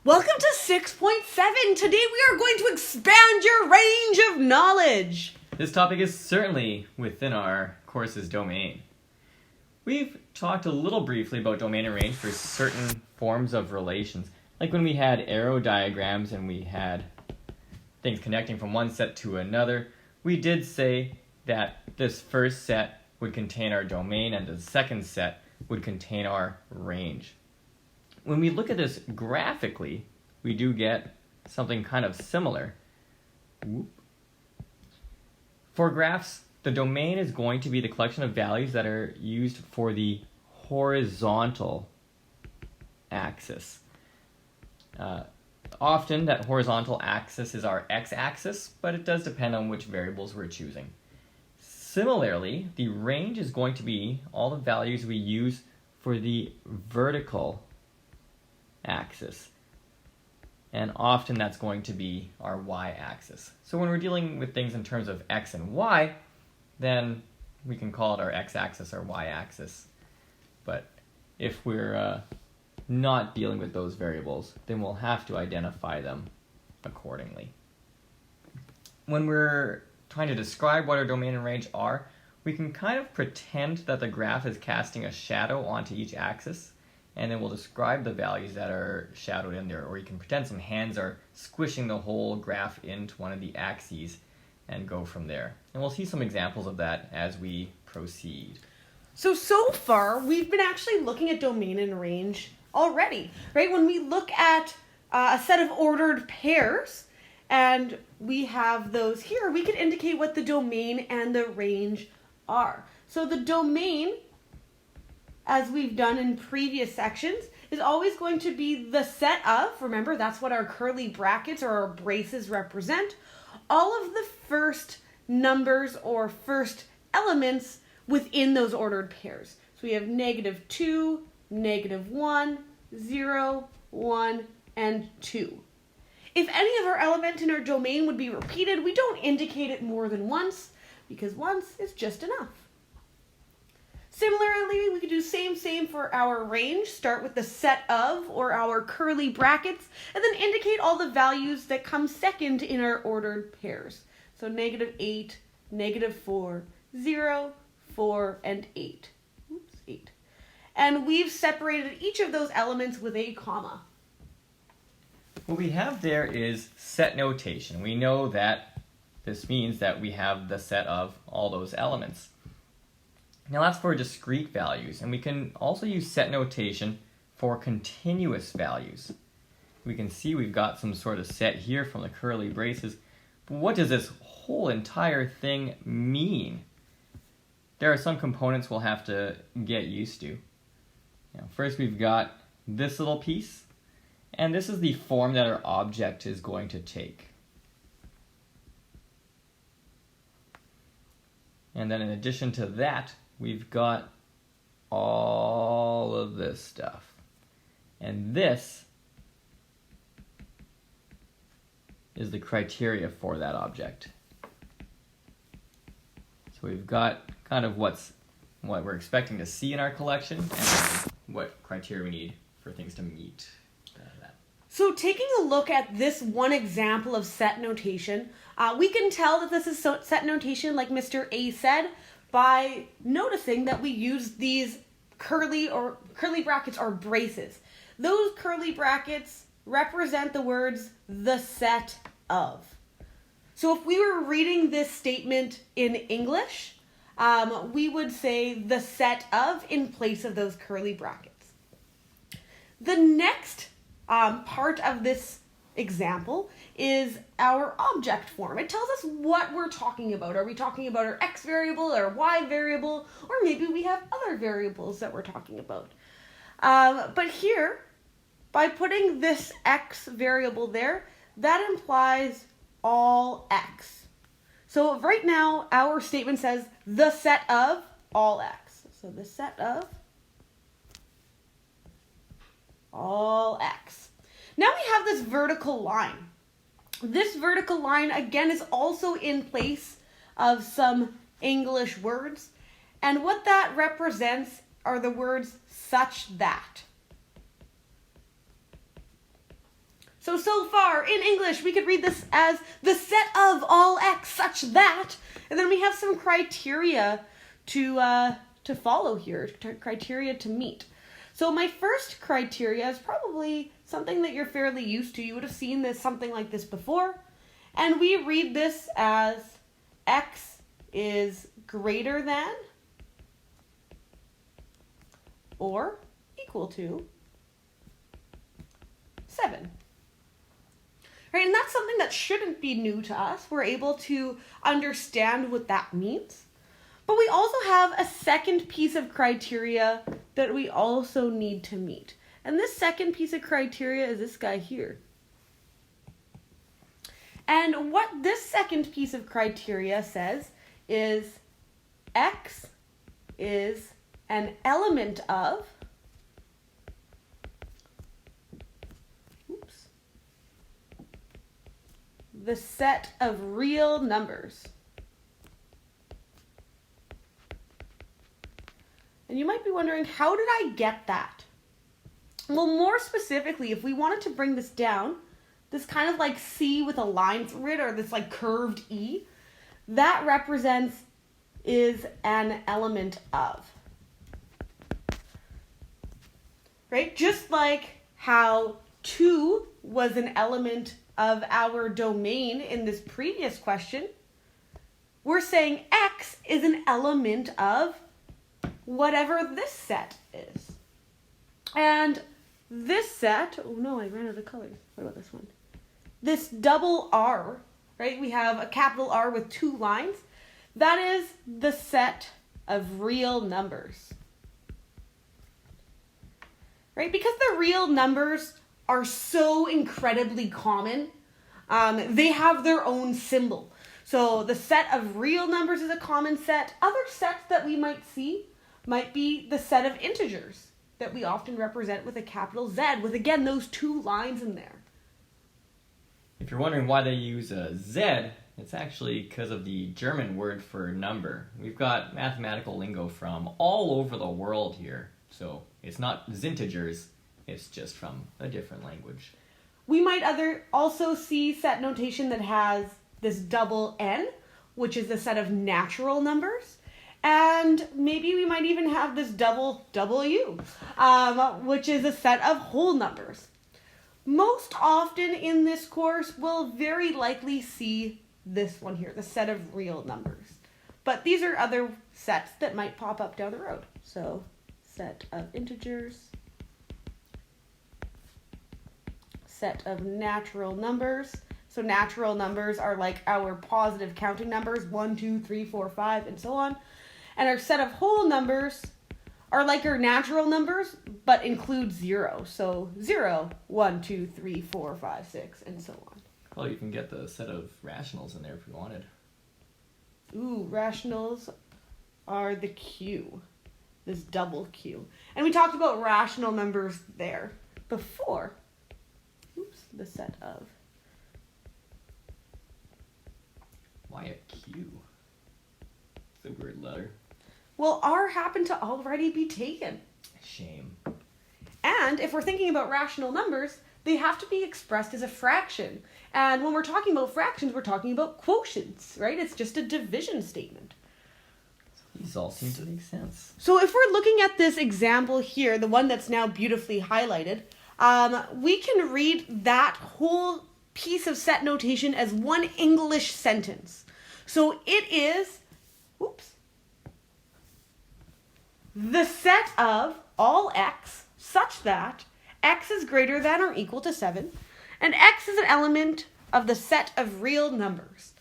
Welcome to 6.7. Today we are going to expand your range of knowledge. This topic is certainly within our course's domain. We've talked a little briefly about domain and range for certain forms of relations, like when we had arrow diagrams and we had things connecting from one set to another. We did say that this first set would contain our domain and the second set would contain our range. When we look at this graphically, we do get something kind of similar. For graphs, the domain is going to be the collection of values that are used for the horizontal axis. Often that horizontal axis is our x-axis, but it does depend on which variables we're choosing. Similarly, the range is going to be all the values we use for the vertical axis. And often that's going to be our y-axis. So when we're dealing with things in terms of x and y, then we can call it our x-axis or y-axis. But if we're not dealing with those variables, then we'll have to identify them accordingly. When we're trying to describe what our domain and range are, we can kind of pretend that the graph is casting a shadow onto each axis, and then we'll describe the values that are shadowed in there, or you can pretend some hands are squishing the whole graph into one of the axes and go from there. And we'll see some examples of that as we proceed. So far, we've been actually looking at domain and range already, right? When we look at a set of ordered pairs, and we have those here, we can indicate what the domain and the range are. So the domain, as we've done in previous sections, is always going to be the set of, remember that's what our curly brackets or our braces represent, all of the first numbers or first elements within those ordered pairs. So we have -2, -1, 0, 1, and 2. If any of our elements in our domain would be repeated, we don't indicate it more than once, because once is just enough. Similarly, we could do same for our range. Start with the set of, or our curly brackets, and then indicate all the values that come second in our ordered pairs. So -8, -4, 0, 4, and 8. 8. And we've separated each of those elements with a comma. What we have there is set notation. We know that this means that we have the set of all those elements. Now that's for discrete values, and we can also use set notation for continuous values. We can see we've got some sort of set here from the curly braces, but what does this whole entire thing mean? There are some components we'll have to get used to. Now, first we've got this little piece, and this is the form that our object is going to take. And then in addition to that, we've got all of this stuff. And this is the criteria for that object. So we've got kind of what we're expecting to see in our collection and what criteria we need for things to meet that. So taking a look at this one example of set notation, we can tell that this is set notation, like Mr. A said, by noticing that we use these curly brackets or braces. Those curly brackets represent the words the set of. So if we were reading this statement in English, we would say the set of in place of those curly brackets. The next part of this example is our object form. It tells us what we're talking about. Are we talking about our x variable or y variable, or maybe we have other variables that we're talking about. But here, by putting this x variable there, that implies all x. So right now, our statement says the set of all x. So the set of all x. Now we have this vertical line. This vertical line, again, is also in place of some English words. And what that represents are the words such that. So far in English, we could read this as the set of all x such that, and then we have some criteria to follow here, criteria to meet. So my first criteria is probably something that you're fairly used to. You would have seen this something like this before, and we read this as x is greater than or equal to 7. Right, and that's something that shouldn't be new to us. We're able to understand what that means. But we also have a second piece of criteria that we also need to meet. And this second piece of criteria is this guy here. And what this second piece of criteria says is x is an element of the set of real numbers. And you might be wondering, how did I get that? Well, more specifically, if we wanted to bring this down, this kind of like C with a line through it, or this like curved E, that represents is an element of. Right? Just like how 2 was an element of our domain in this previous question, we're saying x is an element of whatever this set is. And this set, oh no, I ran out of colors. What about this one? This double R, right? We have a capital R with 2 lines. That is the set of real numbers. Right? Because the real numbers are so incredibly common, they have their own symbol. So the set of real numbers is a common set. Other sets that we might see might be the set of integers that we often represent with a capital Z, with again those 2 lines in there. If you're wondering why they use a Z, it's actually because of the German word for number. We've got mathematical lingo from all over the world here. So it's not integers, it's just from a different language. We might also see set notation that has this double N, which is the set of natural numbers. And maybe we might even have this double W, which is a set of whole numbers. Most often in this course, we'll very likely see this one here, the set of real numbers. But these are other sets that might pop up down the road. So, set of integers, set of natural numbers. So natural numbers are like our positive counting numbers, 1, 2, 3, 4, 5, and so on. And our set of whole numbers are like our natural numbers, but include 0. So 0, 1, 2, 3, 4, 5, 6, and so on. Well, you can get the set of rationals in there if you wanted. Ooh, rationals are the Q, this double Q. And we talked about rational numbers there before. Oops, the set of. Why a Q? It's a weird letter. Well, R happened to already be taken. Shame. And if we're thinking about rational numbers, they have to be expressed as a fraction. And when we're talking about fractions, we're talking about quotients, right? It's just a division statement. These all seem to make sense. So if we're looking at this example here, the one that's now beautifully highlighted, we can read that whole piece of set notation as one English sentence. So it is, the set of all x such that x is greater than or equal to 7, and x is an element of the set of real numbers.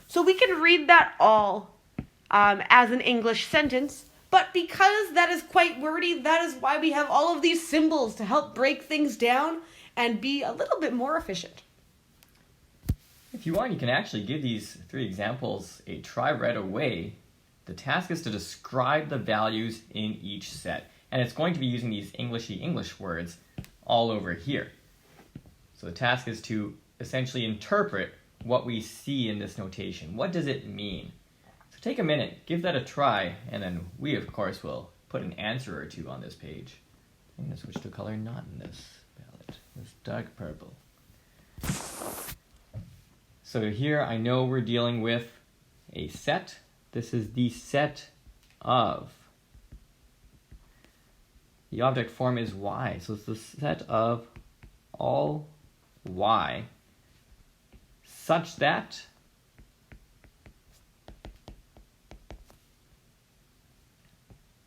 So we can read that all as an English sentence, but because that is quite wordy, that is why we have all of these symbols to help break things down and be a little bit more efficient. If you want, you can actually give these 3 examples a try right away. The task is to describe the values in each set, and it's going to be using these Englishy English words all over here. So the task is to essentially interpret what we see in this notation. What does it mean? So take a minute, give that a try, and then we, of course, will put an answer or 2 on this page. I'm going to switch to a color not in this palette, this dark purple. So here I know we're dealing with a set. This is the set of. The object form is y, so it's the set of all y such that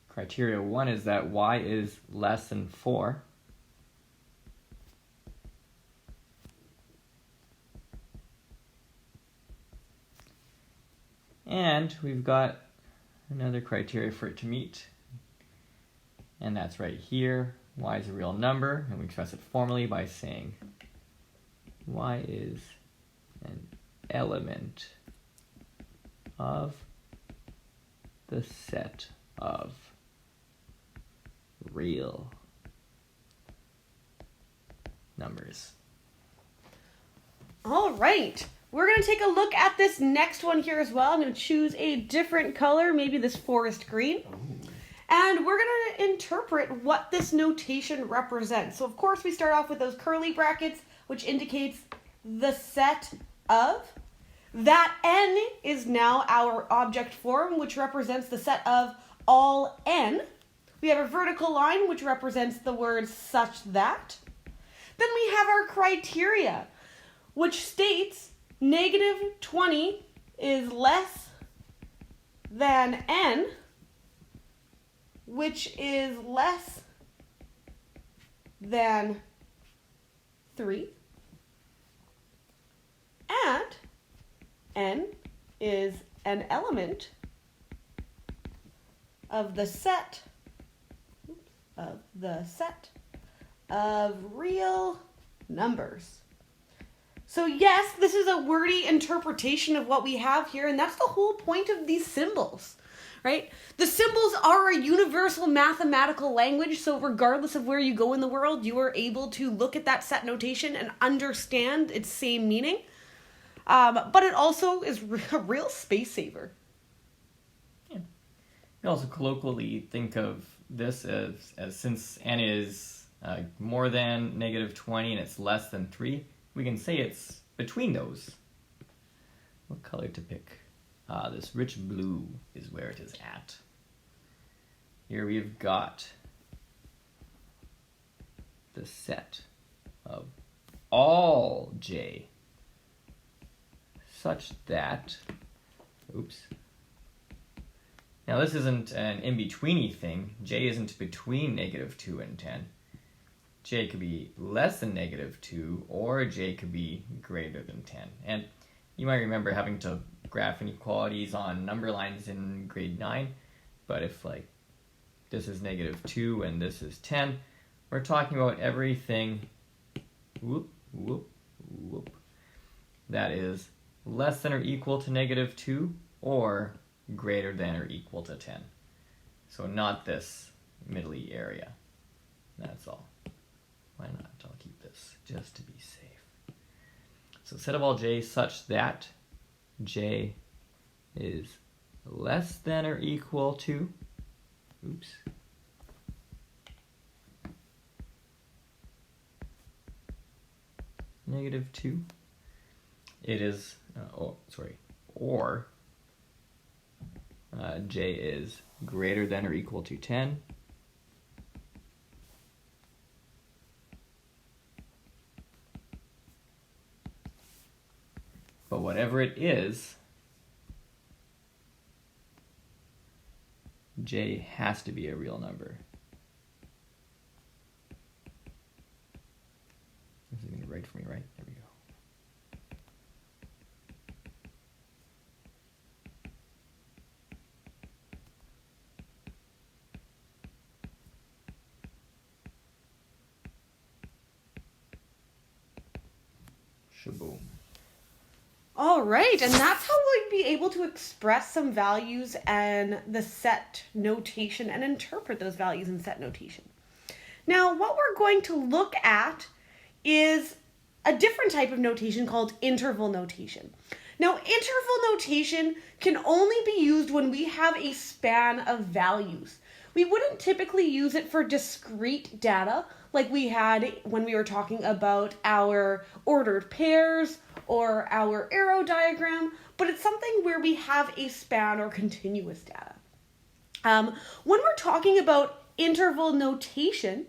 criteria 1 is that y is less than 4. And we've got another criteria for it to meet. And that's right here. Y is a real number, and we express it formally by saying y is an element of the set of real numbers. All right. We're going to take a look at this next one here as well. I'm going to choose a different color, maybe this forest green. Ooh. And we're going to interpret what this notation represents. So, of course, we start off with those curly brackets, which indicates the set of. That n is now our object form, which represents the set of all n. We have a vertical line, which represents the word such that. Then we have our criteria, which states -20 is less than n, which is less than 3, and n is an element of the set of real numbers. So yes, this is a wordy interpretation of what we have here, and that's the whole point of these symbols, right? The symbols are a universal mathematical language, so regardless of where you go in the world, you are able to look at that set notation and understand its same meaning. But it also is a real space saver. Yeah. We also colloquially think of this as since n is more than -20 and it's less than 3, we can say it's between those. What color to pick? This rich blue is where it is at. Here we've got the set of all j such that, oops. Now this isn't an in-betweeny thing. J isn't between -2 and 10. J could be less than -2, or J could be greater than 10. And you might remember having to graph inequalities on number lines in grade 9, but if like this is -2 and this is 10, we're talking about everything that is less than or equal to -2 or greater than or equal to 10. So not this middly area. That's all. Why not? I'll keep this just to be safe. So set of all j such that j is less than or equal to, oops, -2. It is, or j is greater than or equal to 10. But whatever it is, j has to be a real number. This is going to write for me, right? There we go. Shaboom. All right, and that's how we'd be able to express some values and the set notation and interpret those values in set notation. Now, what we're going to look at is a different type of notation called interval notation. Now, interval notation can only be used when we have a span of values. We wouldn't typically use it for discrete data like we had when we were talking about our ordered pairs or our arrow diagram, but it's something where we have a span or continuous data. When we're talking about interval notation,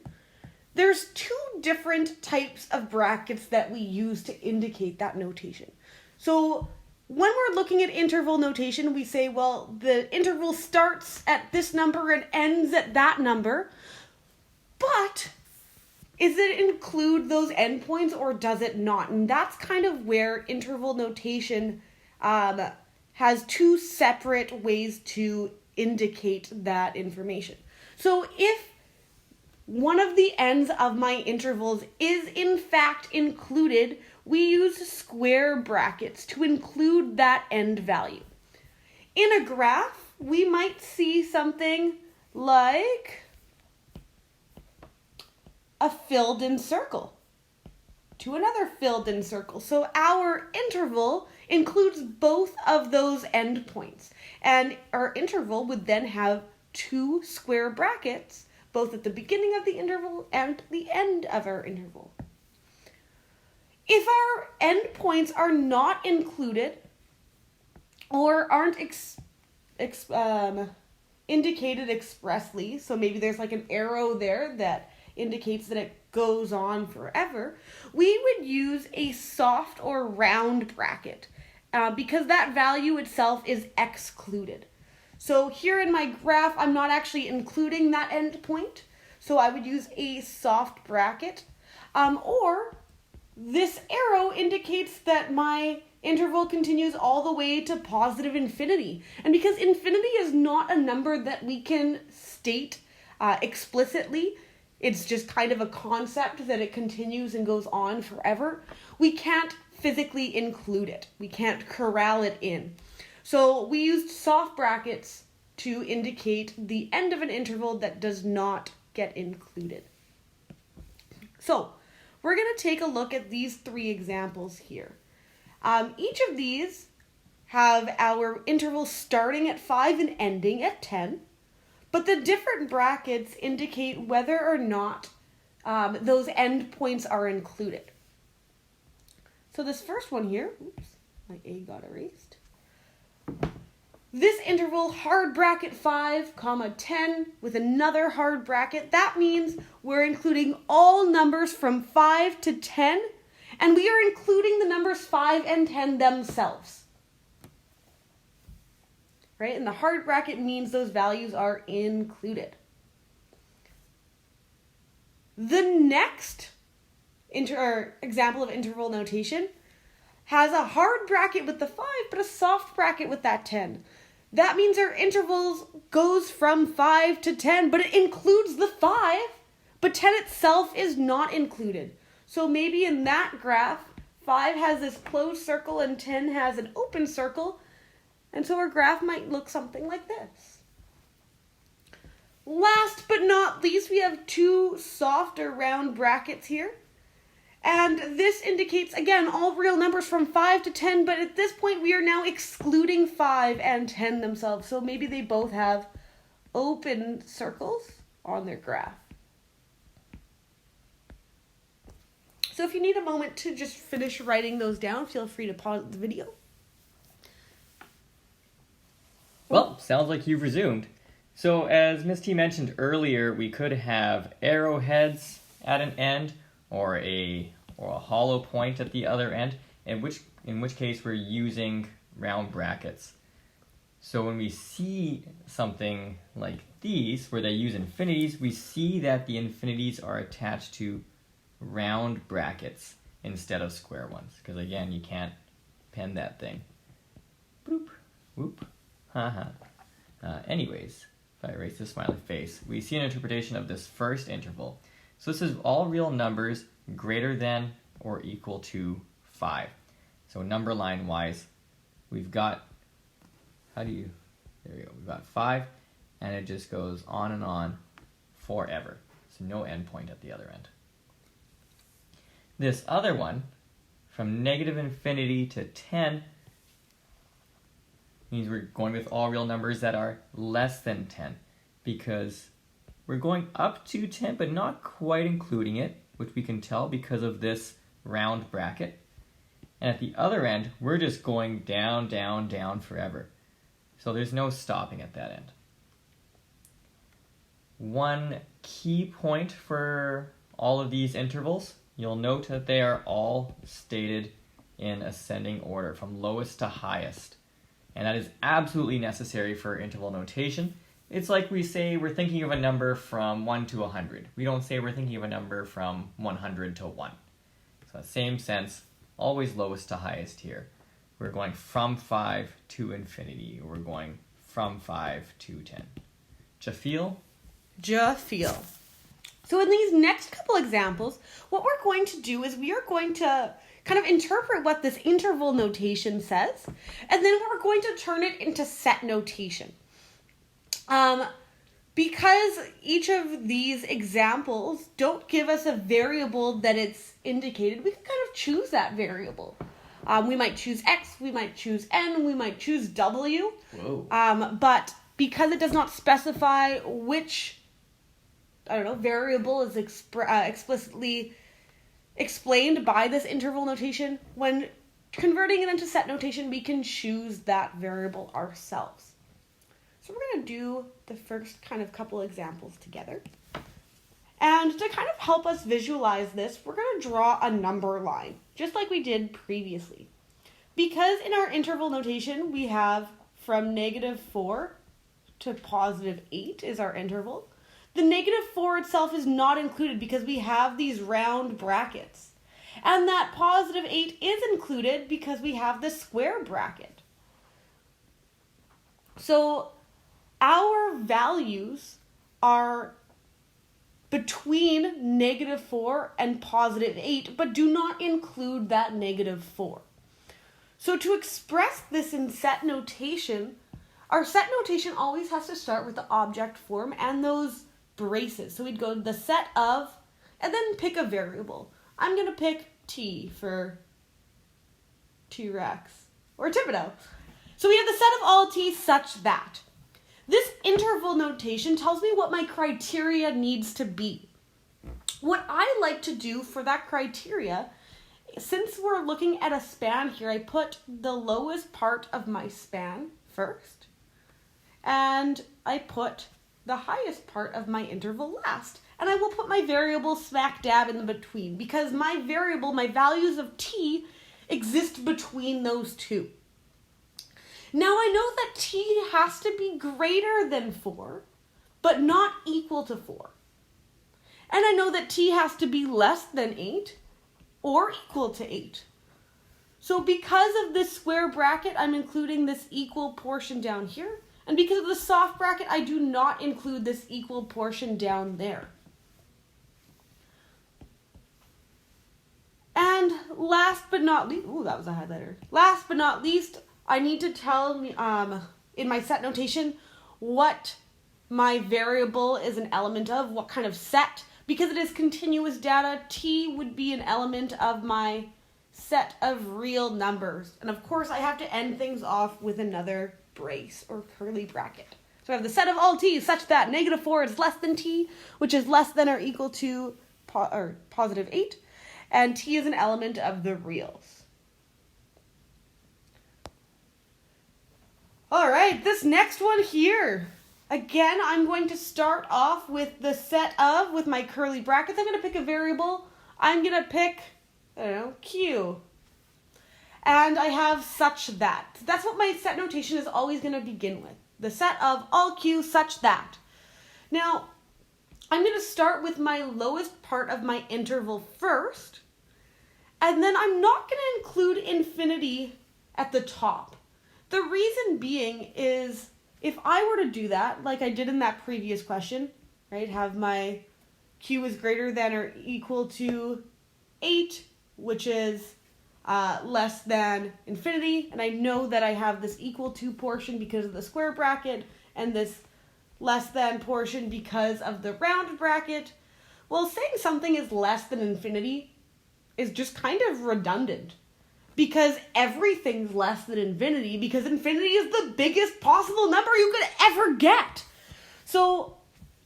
there's two different types of brackets that we use to indicate that notation. So when we're looking at interval notation, we say, well, the interval starts at this number and ends at that number, but does it include those endpoints or does it not? And that's kind of where interval notation has two separate ways to indicate that information. So if one of the ends of my intervals is in fact included, we use square brackets to include that end value. In a graph, we might see something like a filled in circle to another filled in circle. So our interval includes both of those endpoints, and our interval would then have two square brackets, both at the beginning of the interval and the end of our interval. If our endpoints are not included or aren't indicated expressly, so maybe there's like an arrow there that indicates that it goes on forever, we would use a soft or round bracket because that value itself is excluded. So here in my graph, I'm not actually including that endpoint, so I would use a soft bracket. Or this arrow indicates that my interval continues all the way to positive infinity. And because infinity is not a number that we can state explicitly, it's just kind of a concept that it continues and goes on forever, we can't physically include it. We can't corral it in. So we used soft brackets to indicate the end of an interval that does not get included. So we're going to take a look at these three examples here. Each of these have our interval starting at 5 and ending at 10, but the different brackets indicate whether or not those endpoints are included. So this first one here, oops, my A got erased. This interval, hard bracket 5, 10 with another hard bracket, that means we're including all numbers from 5 to 10, and we are including the numbers 5 and 10 themselves. Right? And the hard bracket means those values are included. The next example of interval notation has a hard bracket with the 5, but a soft bracket with that 10. That means our intervals goes from 5 to 10, but it includes the 5, but 10 itself is not included. So maybe in that graph, 5 has this closed circle and 10 has an open circle, and so our graph might look something like this. Last but not least, we have two soft or round brackets here. And this indicates, again, all real numbers from 5 to 10, but at this point we are now excluding 5 and 10 themselves. So maybe they both have open circles on their graph. So if you need a moment to just finish writing those down, feel free to pause the video. Well, sounds like you've resumed. So as Ms. T mentioned earlier, we could have arrowheads at an end or a hollow point at the other end, in which case we're using round brackets. So when we see something like these, where they use infinities, we see that the infinities are attached to round brackets instead of square ones, because again, you can't pen that thing. Boop, whoop, haha. Anyways, if I erase the smiley face, we see an interpretation of this first interval. So this is all real numbers greater than or equal to 5. So number line wise, we've got, there we go, we've got 5, and it just goes on and on forever. So no endpoint at the other end. This other one, from negative infinity to 10, means we're going with all real numbers that are less than 10, because we're going up to 10, but not quite including it, which we can tell because of this round bracket. And at the other end, we're just going down, down, down forever. So there's no stopping at that end. One key point for all of these intervals, you'll note that they are all stated in ascending order from lowest to highest. And that is absolutely necessary for interval notation. It's like we say we're thinking of a number from 1 to 100. We don't say we're thinking of a number from 100 to 1. So in the same sense, always lowest to highest here. We're going from 5 to infinity. We're going from 5 to 10. Jafeel? Jafeel. So in these next couple examples, what we're going to do is we are going to kind of interpret what this interval notation says, and then we're going to turn it into set notation. Because each of these examples don't give us a variable that it's indicated, we can kind of choose that variable. We might choose X, we might choose N, we might choose W. Whoa. But because it does not specify which, variable is explicitly explained by this interval notation, when converting it into set notation, we can choose that variable ourselves. So we're going to do the first kind of couple examples together. And to kind of help us visualize this, we're going to draw a number line, just like we did previously. Because in our interval notation, we have from -4 to +8 is our interval. The -4 itself is not included because we have these round brackets. And that +8 is included because we have the square bracket. So our values are between -4 and +8, but do not include that -4. So to express this in set notation, our set notation always has to start with the object form and those braces. So we'd go to the set of, and then pick a variable. I'm going to pick T for T-Rex, or Thibodeau. So we have the set of all T such that. This interval notation tells me what my criteria needs to be. What I like to do for that criteria, since we're looking at a span here, I put the lowest part of my span first, and I put the highest part of my interval last. And I will put my variable smack dab in the between, because my variable, my values of T, exist between those two. Now I know that T has to be greater than 4, but not equal to 4. And I know that T has to be less than 8 or equal to 8. So because of this square bracket, I'm including this equal portion down here. And because of the soft bracket, I do not include this equal portion down there. And last but not least, ooh, that was a highlighter. Last but not least, I need to tell me in my set notation what my variable is an element of, what kind of set. Because it is continuous data, T would be an element of my set of real numbers. And of course, I have to end things off with another brace or curly bracket. So I have the set of all T such that -4 is less than T, which is less than or equal to +8. And T is an element of the reals. All right, this next one here. Again, I'm going to start off with the set of, with my curly brackets. I'm going to pick a variable. I'm going to pick, Q. And I have such that. That's what my set notation is always going to begin with. The set of all Q such that. Now, I'm going to start with my lowest part of my interval first. And then I'm not going to include infinity at the top. The reason being is if I were to do that, like I did in that previous question, right, have my Q is greater than or equal to 8, which is less than infinity, and I know that I have this equal to portion because of the square bracket, and this less than portion because of the round bracket. Well, saying something is less than infinity is just kind of redundant. Because everything's less than infinity, because infinity is the biggest possible number you could ever get. So,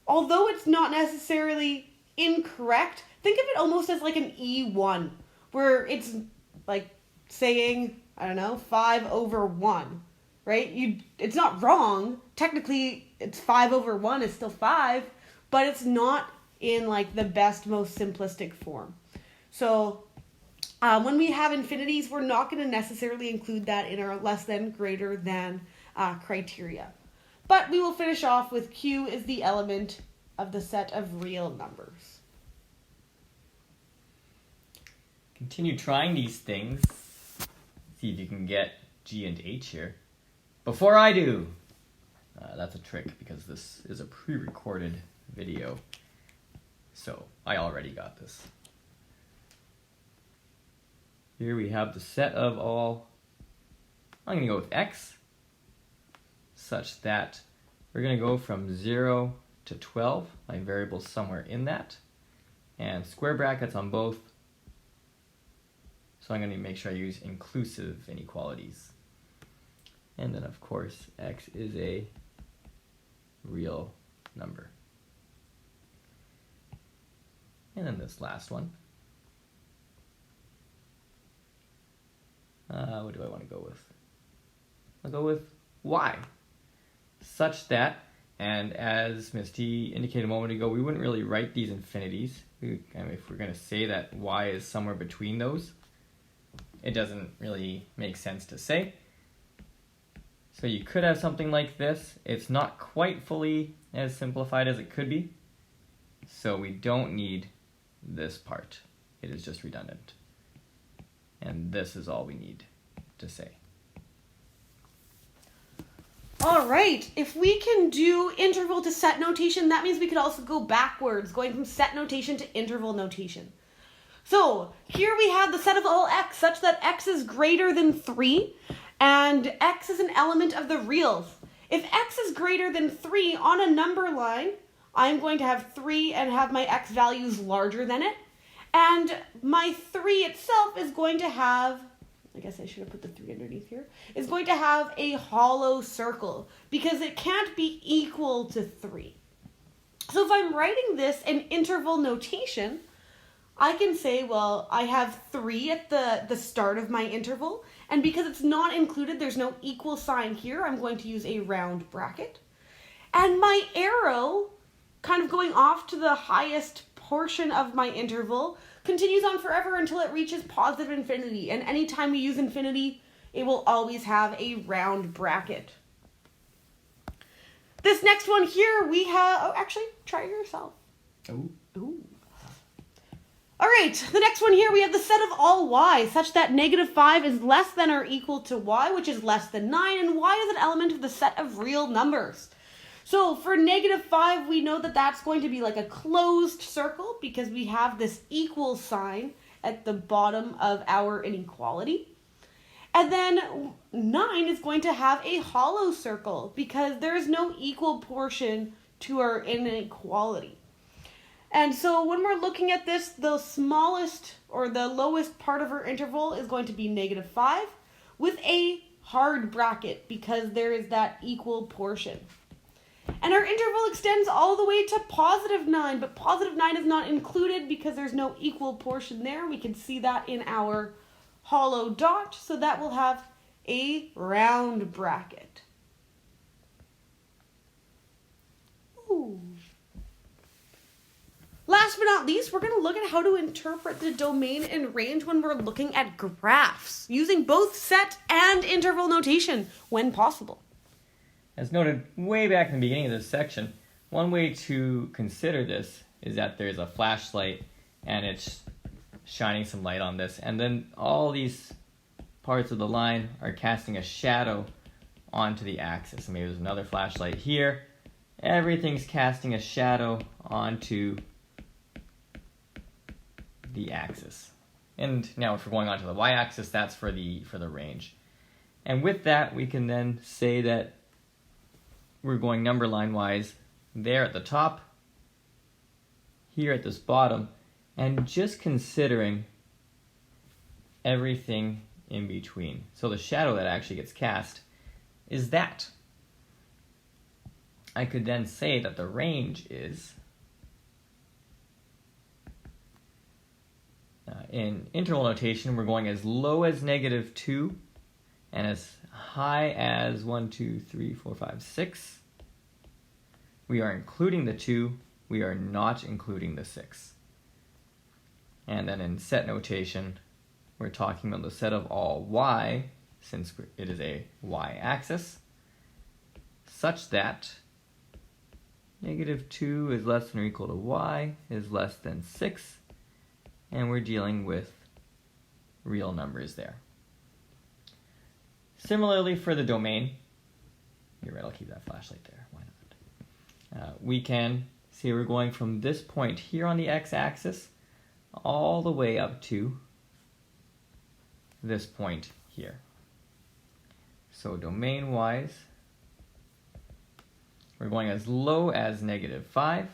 although it's not necessarily incorrect, think of it almost as like an E1, where it's like saying, I don't know, 5 over 1, right? It's not wrong. Technically, it's 5 over 1 is still 5, but it's not in like the best, most simplistic form. So when we have infinities, we're not going to necessarily include that in our less than, greater than criteria. But we will finish off with Q is the element of the set of real numbers. Continue trying these things. See if you can get G and H here. Before I do. That's a trick because this is a pre-recorded video. So I already got this. Here we have the set of all. I'm going to go with X such that we're going to go from 0 to 12. My variable's somewhere in that. And square brackets on both. So I'm going to make sure I use inclusive inequalities. And then, of course, X is a real number. And then this last one. What do I want to go with? I'll go with Y. Such that, and as Ms. T indicated a moment ago, we wouldn't really write these infinities. If we're going to say that Y is somewhere between those, it doesn't really make sense to say. So you could have something like this. It's not quite fully as simplified as it could be. So we don't need this part. It is just redundant. And this is all we need to say. All right, if we can do interval to set notation, that means we could also go backwards, going from set notation to interval notation. So here we have the set of all x such that x is greater than 3, and x is an element of the reals. If x is greater than 3 on a number line, I'm going to have 3 and have my x values larger than it. And my 3 itself is going to have, I guess I should have put the 3 underneath here, is going to have a hollow circle because it can't be equal to 3. So if I'm writing this in interval notation, I can say, well, I have 3 at the start of my interval, and because it's not included, there's no equal sign here, I'm going to use a round bracket. And my arrow, kind of going off to the highest portion of my interval, continues on forever until it reaches positive infinity. And anytime we use infinity, it will always have a round bracket. This next one here, we have, oh, actually, try it yourself. Ooh. Ooh. All right, the next one here, we have the set of all y, such that -5 is less than or equal to y, which is less than 9, and y is an element of the set of real numbers. So for -5, we know that that's going to be like a closed circle because we have this equal sign at the bottom of our inequality. And then 9 is going to have a hollow circle because there is no equal portion to our inequality. And so when we're looking at this, the smallest or the lowest part of our interval is going to be -5 with a hard bracket because there is that equal portion. And our interval extends all the way to +9, but +9 is not included because there's no equal portion there. We can see that in our hollow dot, so that will have a round bracket. Ooh. Last but not least, we're going to look at how to interpret the domain and range when we're looking at graphs, using both set and interval notation when possible. As noted way back in the beginning of this section, one way to consider this is that there's a flashlight and it's shining some light on this, and then all these parts of the line are casting a shadow onto the axis. Maybe there's another flashlight here. Everything's casting a shadow onto the axis. And now if we're going onto the y-axis, that's for the range. And with that, we can then say that we're going number line wise there at the top, here at this bottom, and just considering everything in between. So the shadow that actually gets cast is that. I could then say that the range is in interval notation, we're going as low as -2 and as high as 1, 2, 3, 4, 5, 6. We are including the 2. We are not including the 6. And then in set notation, we're talking about the set of all y, since it is a y-axis, such that -2 is less than or equal to y is less than 6, and we're dealing with real numbers there. Similarly for the domain, you're right, I'll keep that flashlight there, why not? We can see we're going from this point here on the x-axis all the way up to this point here. So domain-wise, we're going as low as -5,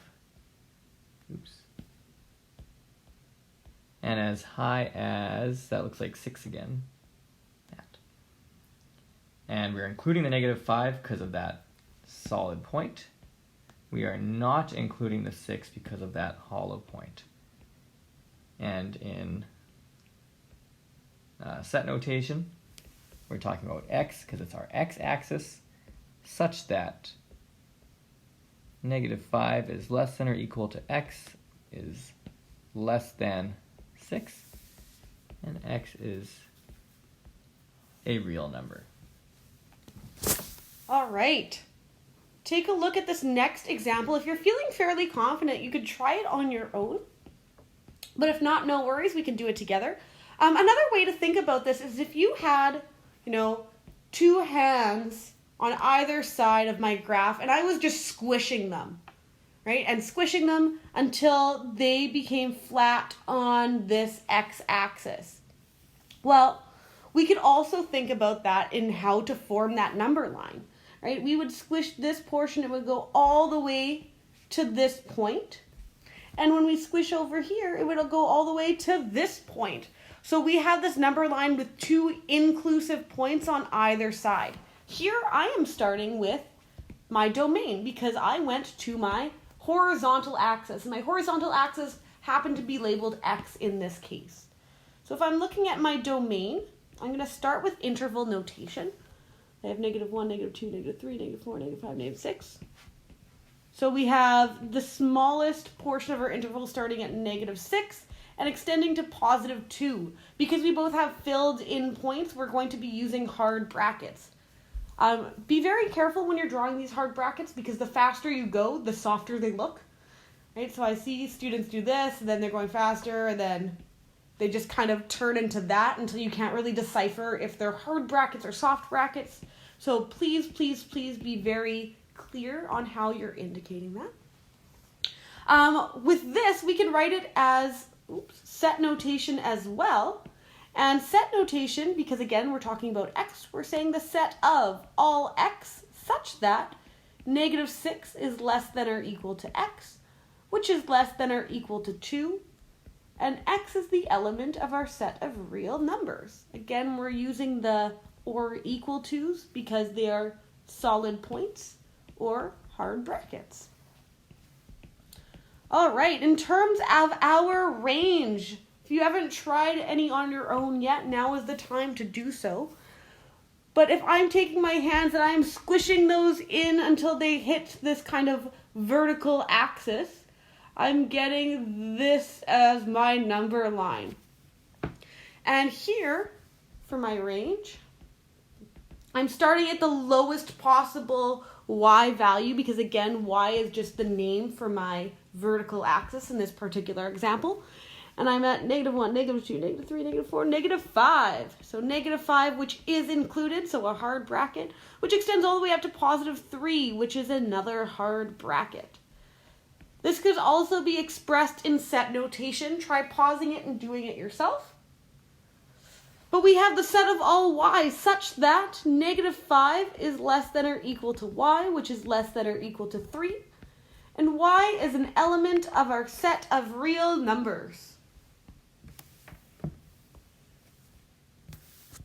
and as high as, that looks like 6 again, that. And we're including the -5 because of that solid point. We are not including the 6 because of that hollow point. And in set notation, we're talking about x because it's our x-axis, such that -5 is less than or equal to x is less than 6, and x is a real number. All right. Take a look at this next example. If you're feeling fairly confident, you could try it on your own. But if not, no worries, we can do it together. Another way to think about this is if you had, two hands on either side of my graph and I was just squishing them, right? And squishing them until they became flat on this x-axis. Well, we could also think about that in how to form that number line, right? We would squish this portion, it would go all the way to this point. And when we squish over here, it would go all the way to this point. So we have this number line with two inclusive points on either side. Here I am starting with my domain because I went to my horizontal axis. And my horizontal axis happened to be labeled x in this case. So if I'm looking at my domain, I'm going to start with interval notation. I have -1, -2, -3, -4, -5, -6. So we have the smallest portion of our interval starting at -6 and extending to +2. Because we both have filled in points, we're going to be using hard brackets. Be very careful when you're drawing these hard brackets because the faster you go, the softer they look. Right? So I see students do this, and then they're going faster, and then they just kind of turn into that until you can't really decipher if they're hard brackets or soft brackets. So please, please, please be very clear on how you're indicating that. With this, we can write it as set notation as well. And set notation, because again, we're talking about x, we're saying the set of all x such that -6 is less than or equal to x, which is less than or equal to 2, and x is the element of our set of real numbers. Again, we're using the or equal to's because they are solid points or hard brackets. All right, in terms of our range, if you haven't tried any on your own yet, now is the time to do so. But if I'm taking my hands and I'm squishing those in until they hit this kind of vertical axis, I'm getting this as my number line. And here, for my range, I'm starting at the lowest possible y value because, again, y is just the name for my vertical axis in this particular example. And I'm at -1, -2, -3, -4, -5. So -5, which is included, so a hard bracket, which extends all the way up to +3, which is another hard bracket. This could also be expressed in set notation. Try pausing it and doing it yourself. But we have the set of all y such that -5 is less than or equal to y, which is less than or equal to 3. And y is an element of our set of real numbers.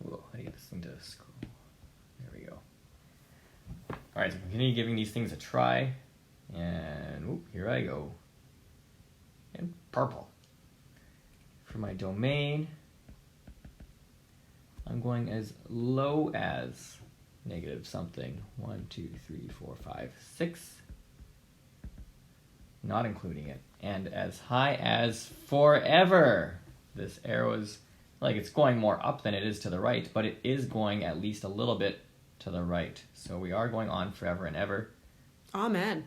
Whoa, how do you get this thing to scroll? There we go. All right, so continue giving these things a try. And here I go. In purple. for my domain, I'm going as low as negative something. 1, 2, 3, 4, 5, 6. Not including it. And as high as forever. This arrow is, like, it's going more up than it is to the right, but it is going at least a little bit to the right. So we are going on forever and ever. Amen.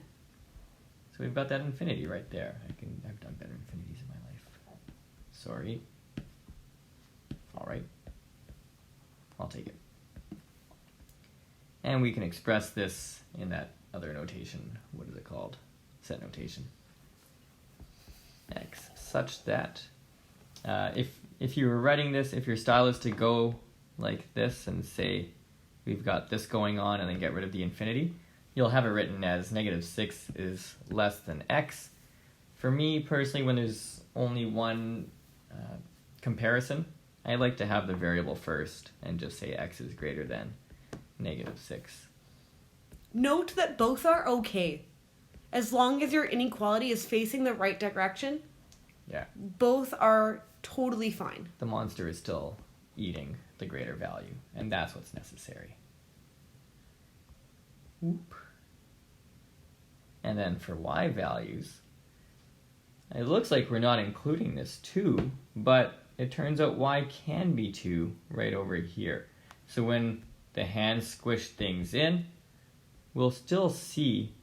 So we've got that infinity right there. I've done better infinities in my life. Sorry. All right. I'll take it. And we can express this in that other notation. What is it called? Set notation. X, such that if you were writing this, if your style is to go like this and say we've got this going on and then get rid of the infinity, you'll have it written as negative 6 is less than x. For me personally, when there's only one comparison, I like to have the variable first and just say x is greater than negative 6. Note that both are okay. As long as your inequality is facing the right direction, Yeah. both are totally fine. The monster is still eating the greater value, and that's what's necessary. Whoop. And then for y values, it looks like we're not including this 2, but it turns out y can be 2 right over here. So when the hand squish things in, we'll still see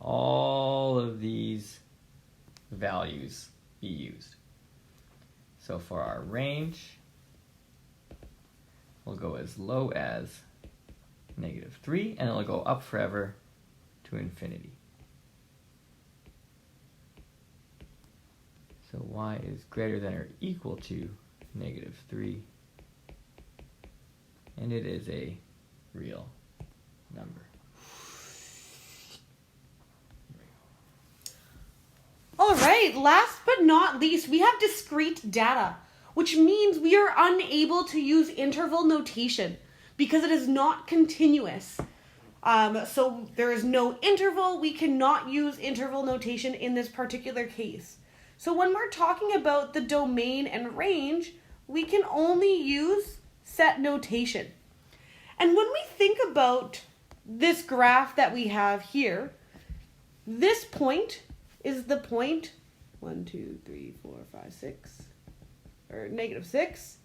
all of these values be used. So for our range, we'll go as low as negative 3, and it'll go up forever to infinity. So y is greater than or equal to negative 3, and it is a real number. All right, last but not least, we have discrete data, which means we are unable to use interval notation because it is not continuous. So there is no interval. We cannot use interval notation in this particular case. So when we're talking about the domain and range, we can only use set notation. And when we think about this graph that we have here, this point is the point 1, 2, 3, 4, 5, 6, or negative 6,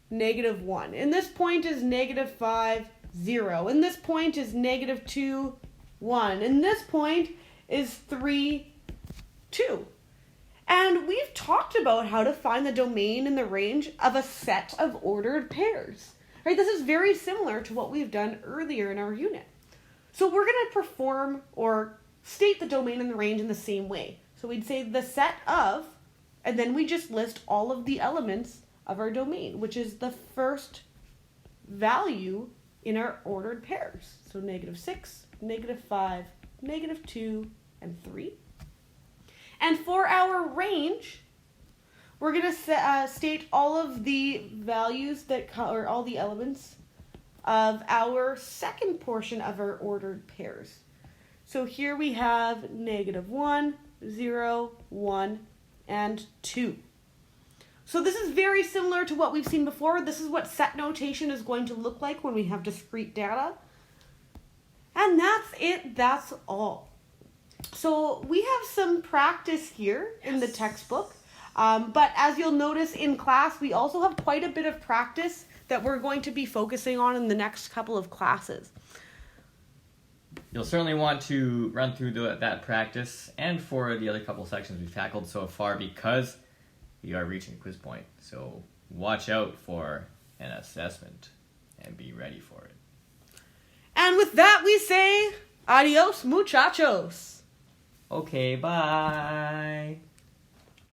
negative 1. And this point is negative 5, 0. And this point is negative 2, 1. And this point is 3, 2. And we've talked about how to find the domain and the range of a set of ordered pairs. Right? This is very similar to what we've done earlier in our unit. So we're going to perform or state the domain and the range in the same way. So we'd say the set of, and then we just list all of the elements of our domain, which is the first value in our ordered pairs. So negative 6, negative 5, negative 2, and 3. And for our range, we're going to state all of the values or all the elements of our second portion of our ordered pairs. So here we have negative 1, 0, 1, and 2. So this is very similar to what we've seen before. This is what set notation is going to look like when we have discrete data. And that's it. That's all. So we have some practice here in the textbook. But as you'll notice in class, we also have quite a bit of practice that we're going to be focusing on in the next couple of classes. You'll certainly want to run through that practice and for the other couple sections we've tackled so far because we are reaching a quiz point. So watch out for an assessment and be ready for it. And with that, we say adios, muchachos. Okay, bye.